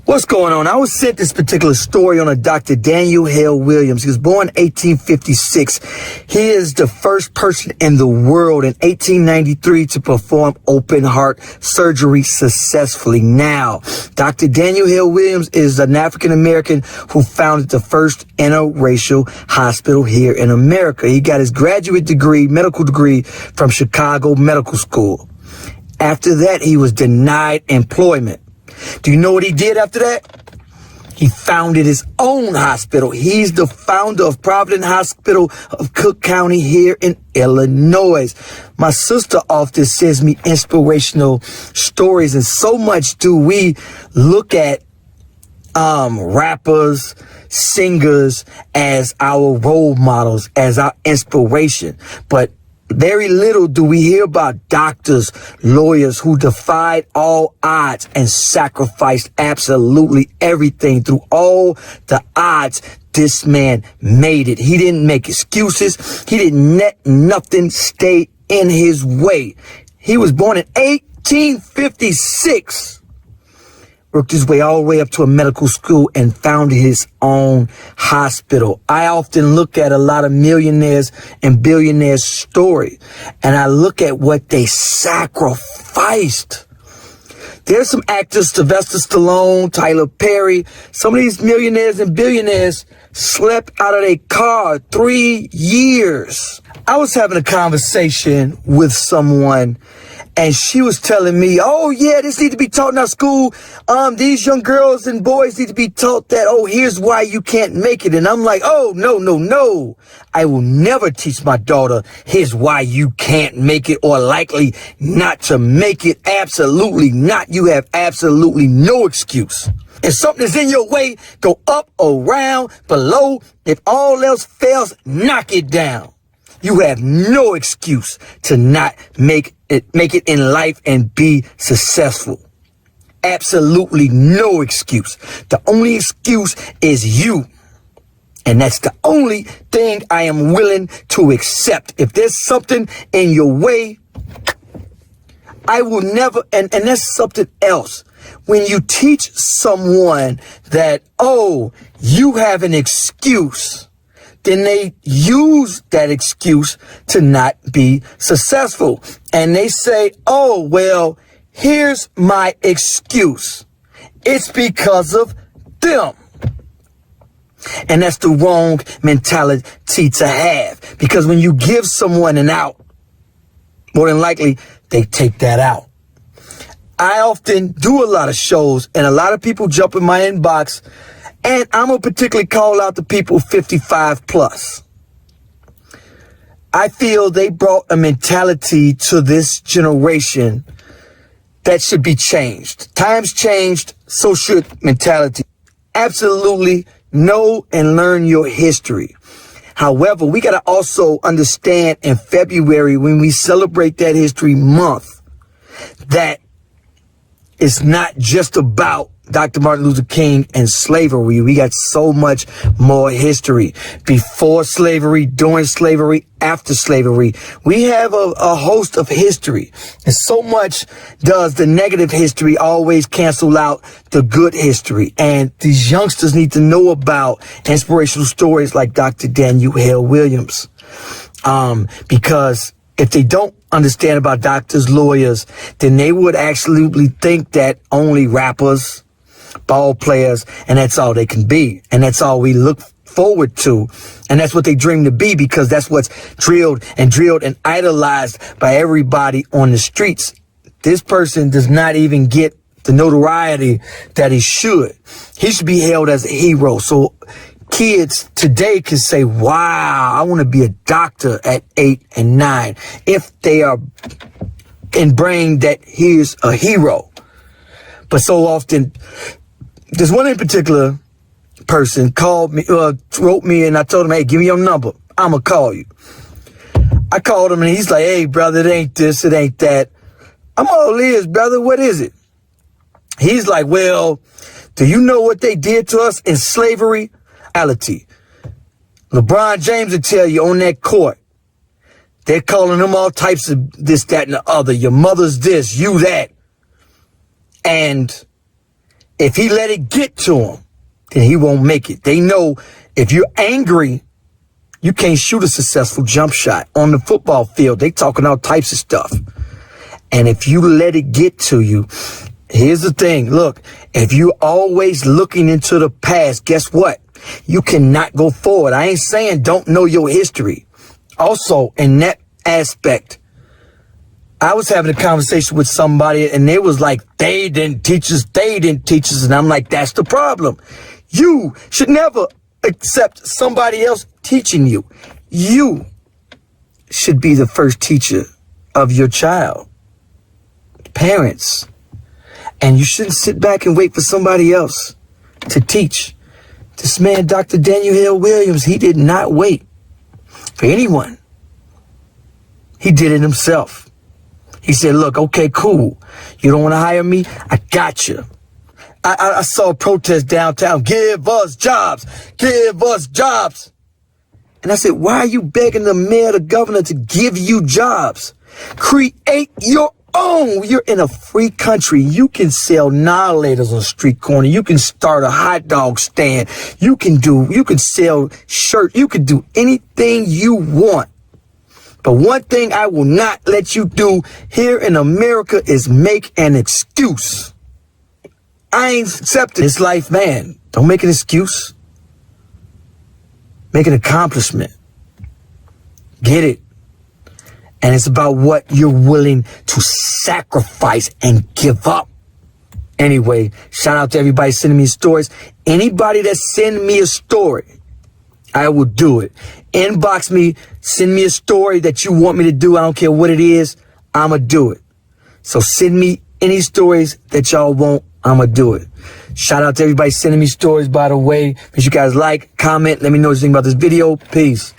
What's going on? I was sent this particular story on a Dr. Daniel Hale Williams. He was born in 1856. He is the first person in the world in 1893 to perform open heart surgery successfully. Now, Dr. Daniel Hale Williams is an African American who founded the first interracial hospital here in America. He got his graduate degree, medical degree, from Chicago Medical School. After that, he was denied employment. Do you know what he did after that? He founded his own hospital. He's the founder of Provident Hospital of Cook County here in Illinois. My sister often sends me inspirational stories, and so much do we look at rappers, singers as our role models, as our inspiration. But very little do we hear about doctors, lawyers who defied all odds and sacrificed absolutely everything through all the odds. This man made it. He didn't make excuses. He didn't let nothing stay in his way. He was born in 1856. Worked his way all the way up to a medical school and founded his own hospital. I often look at a lot of millionaires and billionaires' story, and I look at what they sacrificed. There's some actors, Sylvester Stallone, Tyler Perry. Some of these millionaires and billionaires slept out of their car 3 years. I was having a conversation with someone, and she was telling me, oh yeah, this needs to be taught in our school. These young girls and boys need to be taught that, oh, here's why you can't make it. And I'm like, oh, no. I will never teach my daughter, here's why you can't make it or likely not to make it. Absolutely not. You have absolutely no excuse. If something is in your way, go up, around, below. If all else fails, knock it down. You have no excuse to not make it in life and be successful. Absolutely no excuse. The only excuse is you. And that's the only thing I am willing to accept. If there's something in your way, I will never, and that's something else. When you teach someone that, oh, you have an excuse, then they use that excuse to not be successful. And they say, oh, well, here's my excuse. It's because of them. And that's the wrong mentality to have. Because when you give someone an out, more than likely, they take that out. I often do a lot of shows, and a lot of people jump in my inbox, and I'm going to particularly call out the people 55 plus. I feel they brought a mentality to this generation that should be changed. Times changed, so should mentality. Absolutely know and learn your history. However, we got to also understand in February, when we celebrate that history month, that it's not just about Dr. Martin Luther King and slavery. We got so much more history. Before slavery, during slavery, after slavery. We have a host of history. And so much does the negative history always cancel out the good history. And these youngsters need to know about inspirational stories like Dr. Daniel Hale Williams. Because if they don't understand about doctors, lawyers, then they would absolutely think that only rappers, ball players, and that's all they can be. And that's all we look forward to. And that's what they dream to be, because that's what's drilled and idolized by everybody on the streets. This person does not even get the notoriety that he should. He should be hailed as a hero. So kids today can say, wow, I want to be a doctor at 8 and 9. If they are ingrained that he is a hero. But so often, there's one in particular person called me, wrote me, and I told him, hey, give me your number. I'm going to call you. I called him, and he's like, hey, brother, it ain't this, it ain't that. I'm all ears, brother. What is it? He's like, well, do you know what they did to us in slavery? LeBron James will tell you on that court, they're calling them all types of this, that, and the other. Your mother's this, you that. And If he let it get to him, then he won't make it. They know if you're angry, you can't shoot a successful jump shot. On the football field, they talking all types of stuff. And if you let it get to you, here's the thing. Look, if you're always looking into the past, guess what? You cannot go forward. I ain't saying don't know your history. Also, in that aspect, I was having a conversation with somebody and they was like, they didn't teach us. And I'm like, that's the problem. You should never accept somebody else teaching you. You should be the first teacher of your child. Parents. And you shouldn't sit back and wait for somebody else to teach. This man, Dr. Daniel Hale Williams, he did not wait for anyone. He did it himself. He said, look, okay, cool. You don't want to hire me? I got you. I saw a protest downtown. Give us jobs. Give us jobs. And I said, why are you begging the mayor, the governor to give you jobs? Create your own. You're in a free country. You can sell annihilators on a street corner. You can start a hot dog stand. You can sell shirts. You can do anything you want. But one thing I will not let you do here in America is make an excuse. I ain't accepting this life, man. Don't make an excuse. Make an accomplishment. Get it. And it's about what you're willing to sacrifice and give up. Anyway, shout out to everybody sending me stories. Anybody that send me a story, I will do it. Inbox me, send me a story that you want me to do. I don't care what it is. I'ma do it. So send me any stories that y'all want. I'ma do it. Shout out to everybody sending me stories, by the way. Make sure you guys like, comment, let me know what you think about this video. Peace.